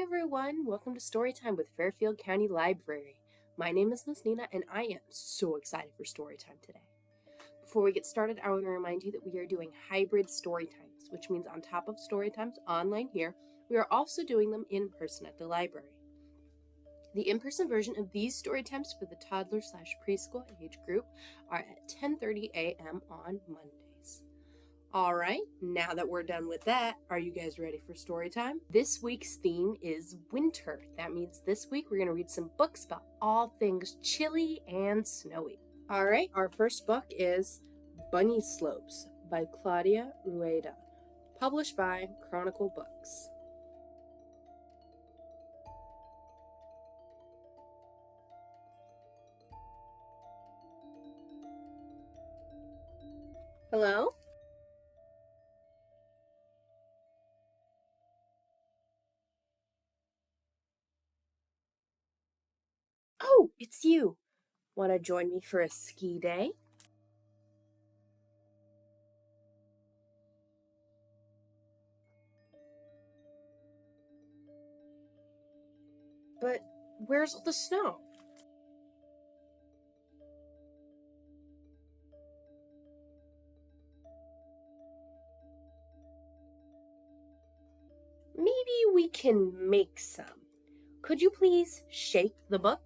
everyone, welcome to Storytime with Fairfield County Library. My name is Miss Nina and I am so excited for Storytime today. Before we get started, I want to remind you that we are doing hybrid Storytimes, which means on top of Storytimes online here, we are also doing them in person at the library. The in-person version of these Storytimes for the toddler/preschool age group are at 10:30 a.m. on Mondays. All right, now that we're done with that, are you guys ready for story time? This week's theme is winter. That means this week we're going to read some books about all things chilly and snowy. All right, our first book is Bunny Slopes by Claudia Rueda, published by Chronicle Books. Hello? Oh, it's you. Want to join me for a ski day? But where's all the snow? Maybe we can make some. Could you please shake the book?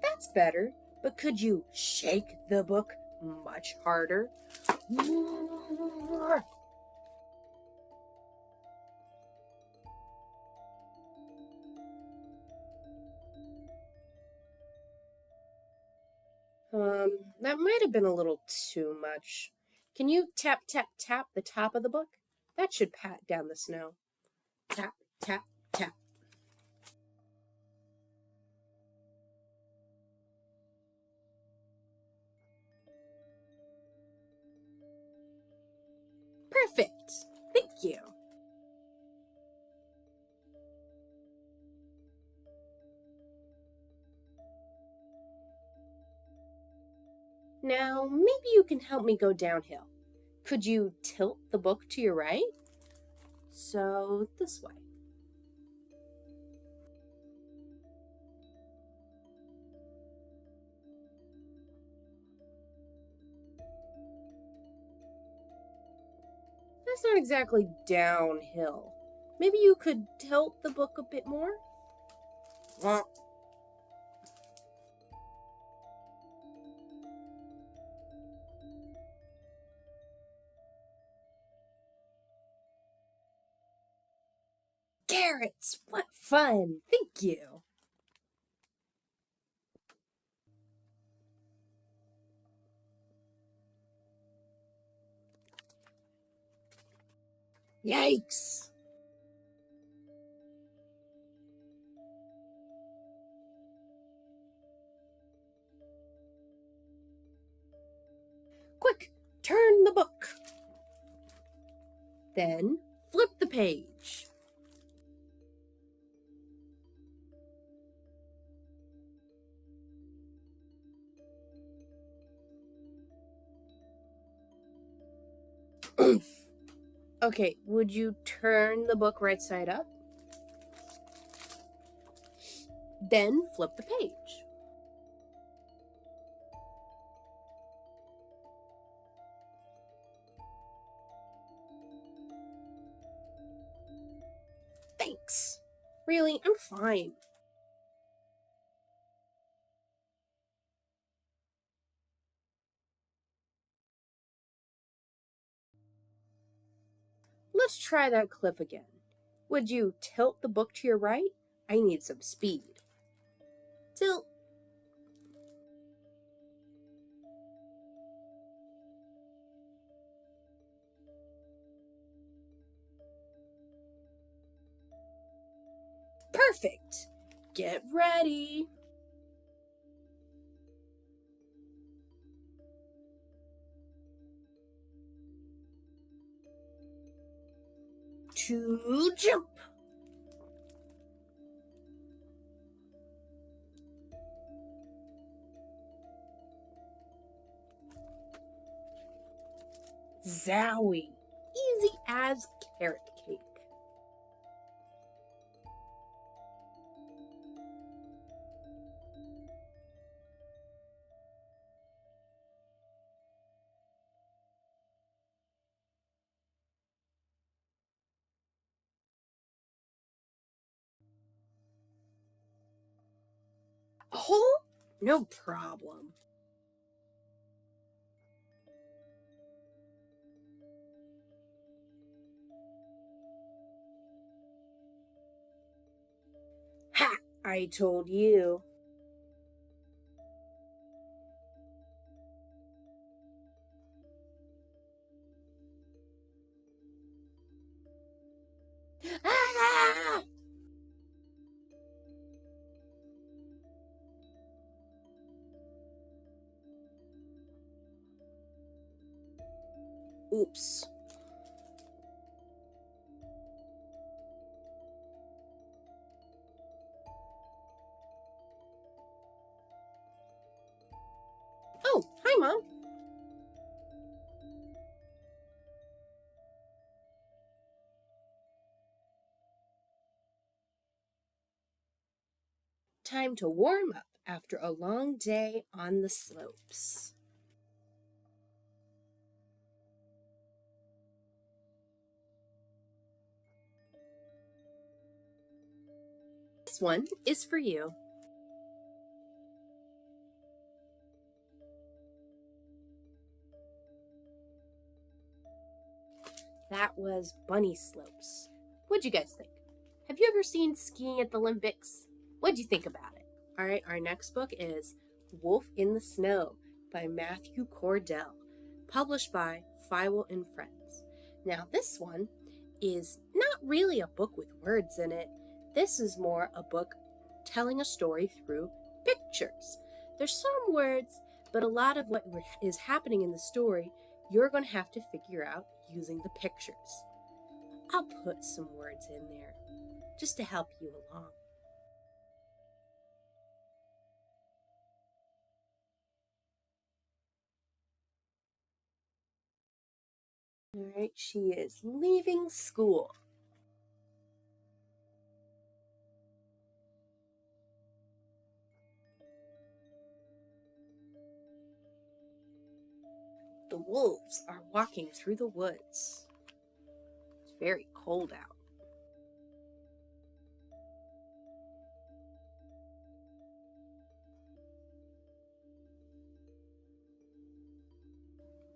That's better, but could you shake the book much harder? That might have been a little too much. Can you tap, tap, tap the top of the book? That should pat down the snow. Tap, tap, tap. Perfect. Thank you. Now, maybe you can help me go downhill. Could you tilt the book to your right? So, this way. That's not exactly downhill. Maybe you could tilt the book a bit more? Carrots! What fun! Thank you! Yikes! Quick, turn the book. Then flip the page. Okay, would you turn the book right side up? Then flip the page. Thanks. Really, I'm fine. Let's try that cliff again. Would you tilt the book to your right? I need some speed. Tilt. Perfect. Get ready. To jump. Zowie! Easy as carrot cake. Oh, no problem. Ha! I told you. Ah! Oops. Oh, hi, Mom. Time to warm up after a long day on the slopes. This one is for you. That was Bunny Slopes. What'd you guys think? Have you ever seen Skiing at the Olympics? What'd you think about it? All right, our next book is Wolf in the Snow by Matthew Cordell, published by Feiwel and Friends. Now, this one is not really a book with words in it. This is more a book telling a story through pictures. There's some words, but a lot of what is happening in the story, you're going to have to figure out using the pictures. I'll put some words in there just to help you along. All right, she is leaving school. The wolves are walking through the woods. It's very cold out.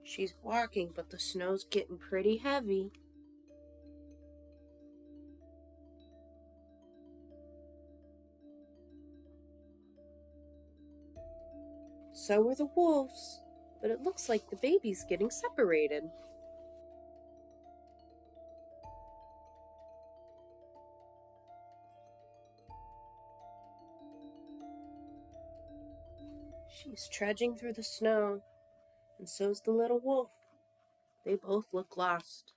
She's walking, but the snow's getting pretty heavy. So are the wolves, but it looks like the baby's getting separated. She's trudging through the snow, and so's the little wolf. They both look lost.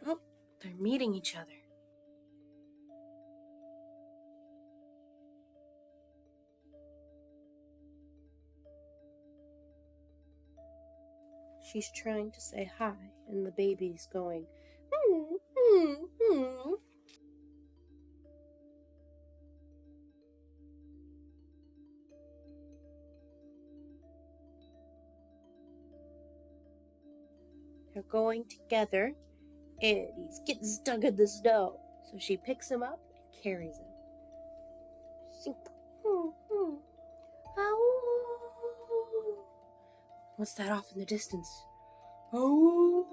Oh, they're meeting each other. She's trying to say hi, and the baby's going, hmm, hmm, hmm. They're going together, and he's getting stuck in the snow. So she picks him up and carries him. Ow. What's that off in the distance? Oh.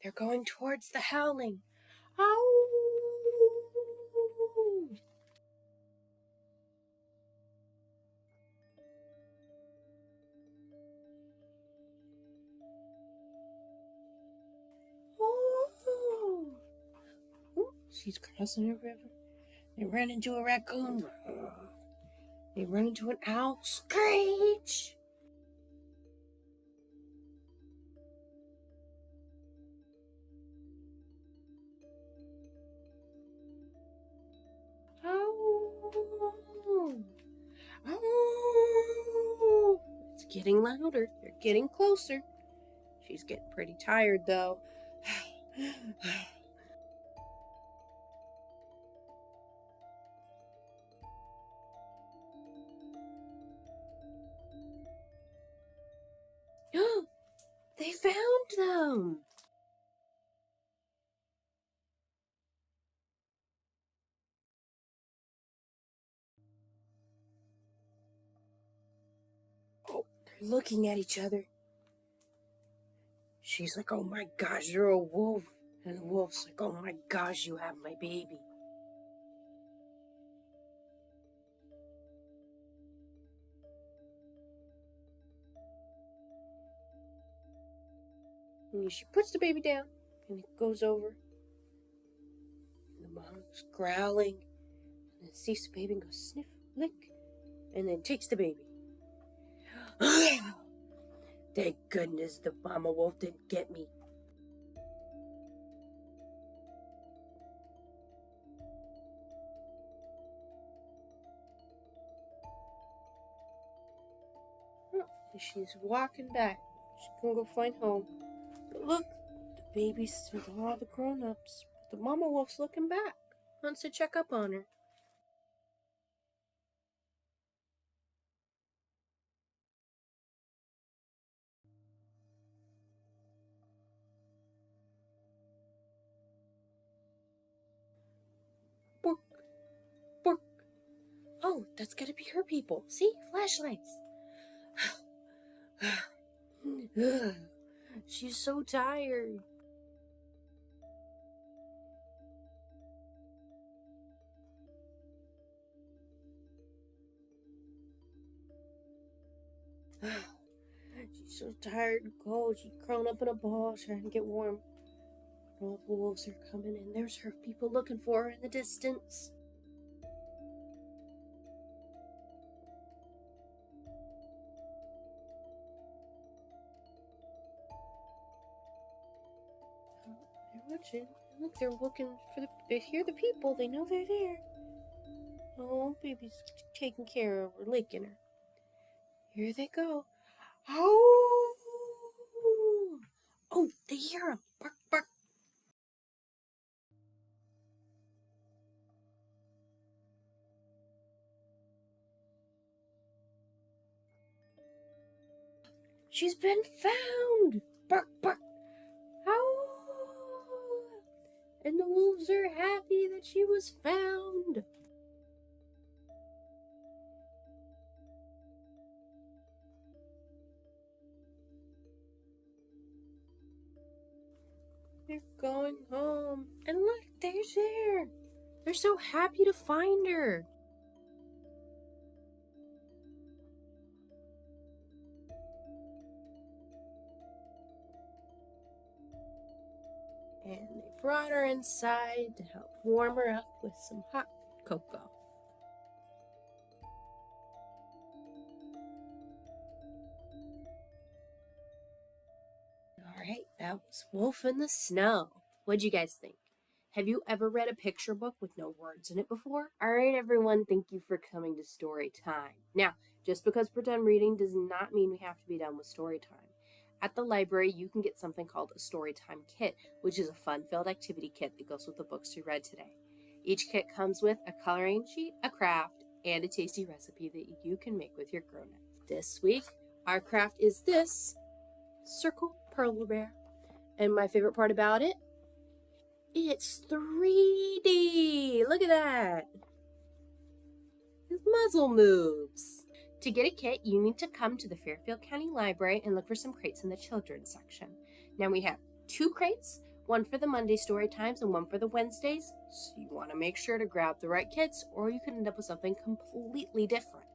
They're going towards the howling. Ow. Oh. Ooh, she's crossing a river. They run into a raccoon. They run into an owl. Screech! Oh! Oh! It's getting louder. They're getting closer. She's getting pretty tired, though. They found them! Oh, they're looking at each other. She's like, oh my gosh, you're a wolf. And the wolf's like, oh my gosh, you have my baby. And she puts the baby down, and it goes over. And the mom's growling, and then sees the baby and goes sniff, lick, and then takes the baby. Thank goodness the mama wolf didn't get me. She's walking back. She's gonna go find home. But look, the baby's with all the grown-ups. But the mama wolf's looking back. Wants to check up on her. Bork, bork. Oh, that's gotta be her people. See? Flashlights. She's so tired. She's so tired and cold. She's curled up in a ball trying to get warm. All the wolves are coming in. There's her people looking for her in the distance. They're watching. Look, they're looking for they hear the people. They know they're there. Oh, baby's taking care of her, licking her. Here they go. Oh! Oh, they hear him. Bark, bark. She's been found. Bark, bark. Oh! And the wolves are happy that she was found. They're going home. And look, they're there. They're so happy to find her. And they brought her inside to help warm her up with some hot cocoa. Alright, that was Wolf in the Snow. What'd you guys think? Have you ever read a picture book with no words in it before? Alright, everyone, thank you for coming to story time. Now, just because we're done reading does not mean we have to be done with story time. At the library, you can get something called a Storytime kit, which is a fun-filled activity kit that goes with the books you read today. Each kit comes with a coloring sheet, a craft, and a tasty recipe that you can make with your grown-ups. This week, our craft is this circle polar bear. And my favorite part about it, it's 3D. Look at that. His muzzle moves. To get a kit, you need to come to the Fairfield County Library and look for some crates in the children's section. Now we have 2 crates, one for the Monday story times and one for the Wednesdays. So you want to make sure to grab the right kits or you could end up with something completely different.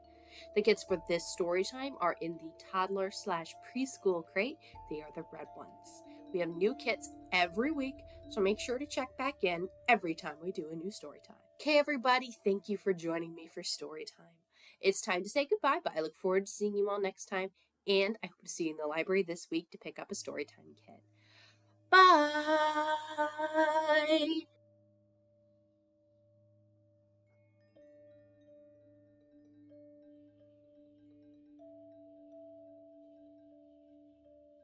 The kits for this story time are in the Toddler/Preschool crate. They are the red ones. We have new kits every week, so make sure to check back in every time we do a new story time. Okay, everybody, thank you for joining me for story time. It's time to say goodbye, but I look forward to seeing you all next time, and I hope to see you in the library this week to pick up a story time kit. Bye!